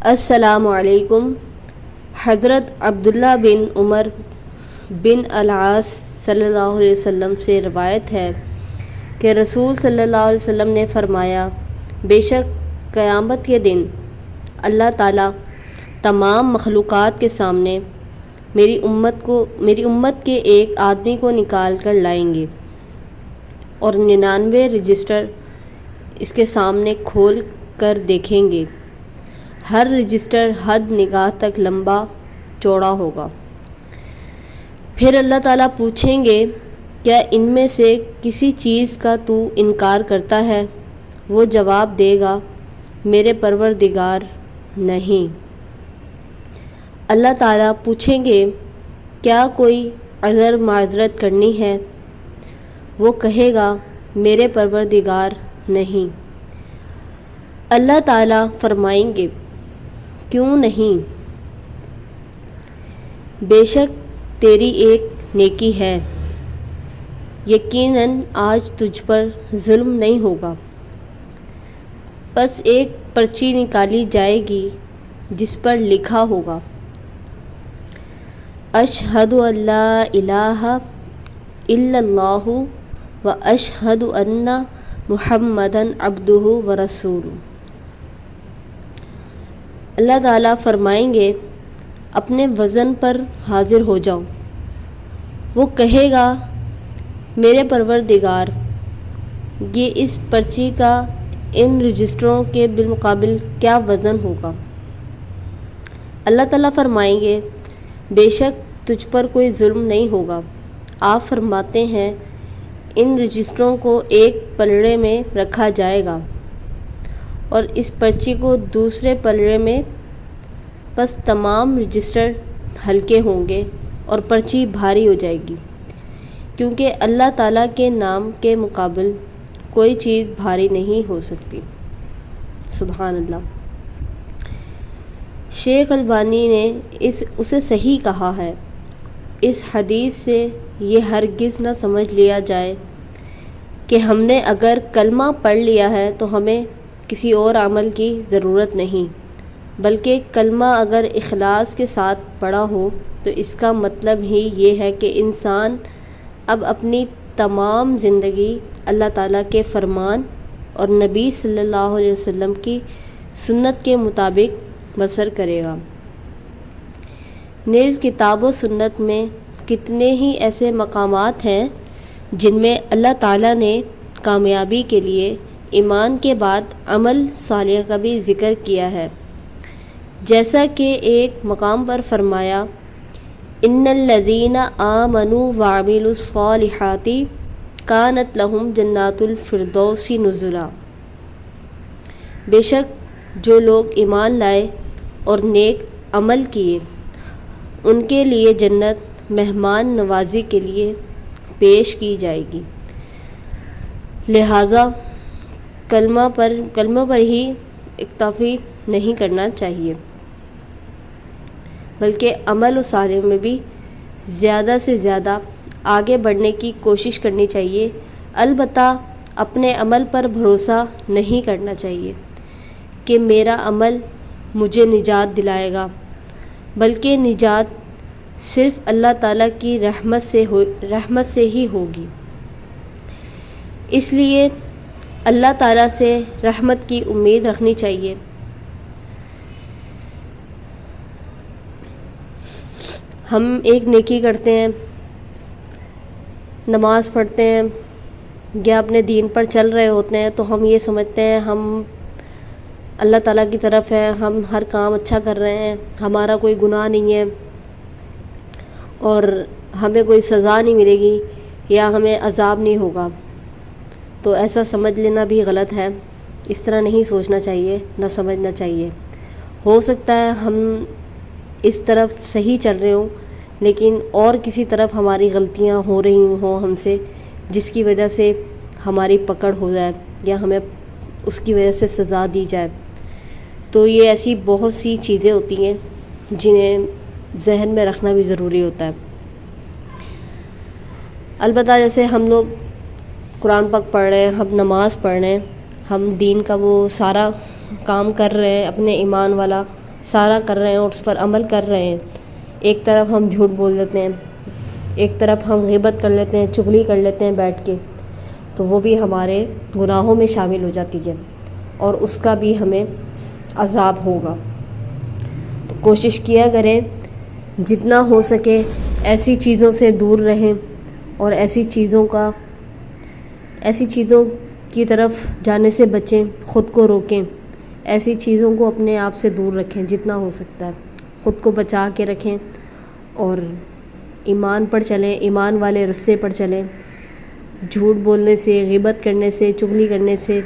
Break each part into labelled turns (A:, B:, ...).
A: السلام علیکم۔ حضرت عبداللہ بن عمر بن العاص صلی اللہ علیہ وسلم سے روایت ہے کہ رسول صلی اللہ علیہ وسلم نے فرمایا، بے شک قیامت کے دن اللہ تعالیٰ تمام مخلوقات کے سامنے میری امت کے ایک آدمی کو نکال کر لائیں گے اور 99 رجسٹر اس کے سامنے کھول کر دیکھیں گے۔ ہر رجسٹر حد نگاہ تک لمبا چوڑا ہوگا۔ پھر اللہ تعالیٰ پوچھیں گے، کیا ان میں سے کسی چیز کا تو انکار کرتا ہے؟ وہ جواب دے گا، میرے پروردگار نہیں۔ اللہ تعالیٰ پوچھیں گے، کیا کوئی عذر معذرت کرنی ہے؟ وہ کہے گا، میرے پروردگار نہیں۔ اللہ تعالیٰ فرمائیں گے، کیوں نہیں؟ بے شک تیری ایک نیکی ہے، یقیناً آج تجھ پر ظلم نہیں ہوگا۔ پس ایک پرچی نکالی جائے گی جس پر لکھا ہوگا، اشہد ان لا الہ الا اللہ و اشہد ان محمدًا عبدہ و رسولہ۔ اللہ تعالیٰ فرمائیں گے، اپنے وزن پر حاضر ہو جاؤ۔ وہ کہے گا، میرے پروردگار، یہ اس پرچی کا ان رجسٹروں کے بالمقابل کیا وزن ہوگا؟ اللہ تعالیٰ فرمائیں گے، بے شک تجھ پر کوئی ظلم نہیں ہوگا۔ آپ فرماتے ہیں، ان رجسٹروں کو ایک پلڑے میں رکھا جائے گا اور اس پرچی کو دوسرے پلڑے میں، پس تمام رجسٹر ہلکے ہوں گے اور پرچی بھاری ہو جائے گی، کیونکہ اللہ تعالیٰ کے نام کے مقابل کوئی چیز بھاری نہیں ہو سکتی۔ سبحان اللہ۔ شیخ البانی نے اسے صحیح کہا ہے۔ اس حدیث سے یہ ہرگز نہ سمجھ لیا جائے کہ ہم نے اگر کلمہ پڑھ لیا ہے تو ہمیں کسی اور عمل کی ضرورت نہیں، بلکہ کلمہ اگر اخلاص کے ساتھ پڑھا ہو تو اس کا مطلب ہی یہ ہے کہ انسان اب اپنی تمام زندگی اللہ تعالیٰ کے فرمان اور نبی صلی اللہ علیہ وسلم کی سنت کے مطابق بسر کرے گا۔ نیز کتاب و سنت میں کتنے ہی ایسے مقامات ہیں جن میں اللہ تعالیٰ نے کامیابی کے لیے ایمان کے بعد عمل صالح کا بھی ذکر کیا ہے، جیسا کہ ایک مقام پر فرمایا، ان الذین آمنوا وعملوا الصالحات کانت لہم جنات الفردوس نزلا۔ بے شک جو لوگ ایمان لائے اور نیک عمل کیے، ان کے لیے جنت مہمان نوازی کے لیے پیش کی جائے گی۔ لہٰذا کلمہ پر ہی اکتفی نہیں کرنا چاہیے، بلکہ عمل و صالح میں بھی زیادہ سے زیادہ آگے بڑھنے کی کوشش کرنی چاہیے۔ البتہ اپنے عمل پر بھروسہ نہیں کرنا چاہیے کہ میرا عمل مجھے نجات دلائے گا، بلکہ نجات صرف اللہ تعالیٰ کی رحمت سے ہی ہوگی۔ اس لیے اللہ تعالیٰ سے رحمت کی امید رکھنی چاہیے۔ ہم ایک نیکی کرتے ہیں، نماز پڑھتے ہیں یا اپنے دین پر چل رہے ہوتے ہیں تو ہم یہ سمجھتے ہیں ہم اللہ تعالیٰ کی طرف ہیں، ہم ہر کام اچھا کر رہے ہیں، ہمارا کوئی گناہ نہیں ہے اور ہمیں کوئی سزا نہیں ملے گی یا ہمیں عذاب نہیں ہوگا۔ تو ایسا سمجھ لینا بھی غلط ہے، اس طرح نہیں سوچنا چاہیے، نہ سمجھنا چاہیے۔ ہو سکتا ہے ہم اس طرف صحیح چل رہے ہوں، لیکن اور کسی طرف ہماری غلطیاں ہو رہی ہوں ہم سے، جس کی وجہ سے ہماری پکڑ ہو جائے یا ہمیں اس کی وجہ سے سزا دی جائے۔ تو یہ ایسی بہت سی چیزیں ہوتی ہیں جنہیں ذہن میں رکھنا بھی ضروری ہوتا ہے۔ البتہ جیسے ہم لوگ قرآن پاک پڑھ رہے ہیں، ہم نماز پڑھ رہے ہیں، ہم دین کا وہ سارا کام کر رہے ہیں اپنے ایمان والا، سارا کر رہے ہیں اور اس پر عمل کر رہے ہیں، ایک طرف ہم جھوٹ بول دیتے ہیں، ایک طرف ہم غیبت کر لیتے ہیں، چغلی کر لیتے ہیں بیٹھ کے، تو وہ بھی ہمارے گناہوں میں شامل ہو جاتی ہے اور اس کا بھی ہمیں عذاب ہوگا۔ تو کوشش کیا کریں جتنا ہو سکے ایسی چیزوں سے دور رہیں اور ایسی چیزوں کی طرف جانے سے بچیں، خود کو روکیں، ایسی چیزوں کو اپنے آپ سے دور رکھیں جتنا ہو سکتا ہے، خود کو بچا کے رکھیں اور ایمان پر چلیں، ایمان والے رستے پر چلیں۔ جھوٹ بولنے سے، غیبت کرنے سے، چغلی کرنے سے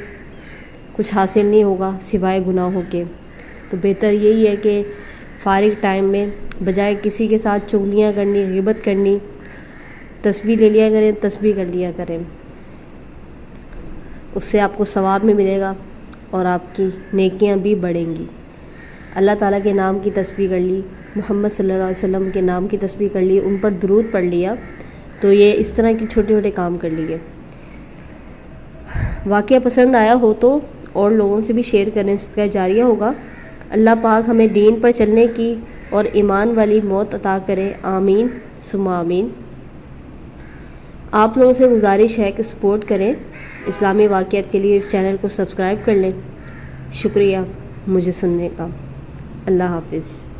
A: کچھ حاصل نہیں ہوگا سوائے گناہوں کے۔ تو بہتر یہی ہے کہ فارغ ٹائم میں بجائے کسی کے ساتھ چغلیاں کرنی، غیبت کرنی، تسبیح لے لیا کریں، تسبیح کر لیا کریں، اس سے آپ کو ثواب میں ملے گا اور آپ کی نیکیاں بھی بڑھیں گی۔ اللہ تعالیٰ کے نام کی تسبیح کر لی، محمد صلی اللہ علیہ وسلم کے نام کی تسبیح کر لی، ان پر درود پڑھ لیا، تو یہ اس طرح کی چھوٹے چھوٹے کام کر لیے۔ واقعہ پسند آیا ہو تو اور لوگوں سے بھی شیئر کریں، صدقہ جاریہ ہوگا۔ اللہ پاک ہمیں دین پر چلنے کی اور ایمان والی موت عطا کرے، آمین ثم آمین۔ آپ لوگوں سے گزارش ہے کہ سپورٹ کریں اسلامی واقعات کے لیے، اس چینل کو سبسکرائب کر لیں۔ شکریہ مجھے سننے کا۔ اللہ حافظ۔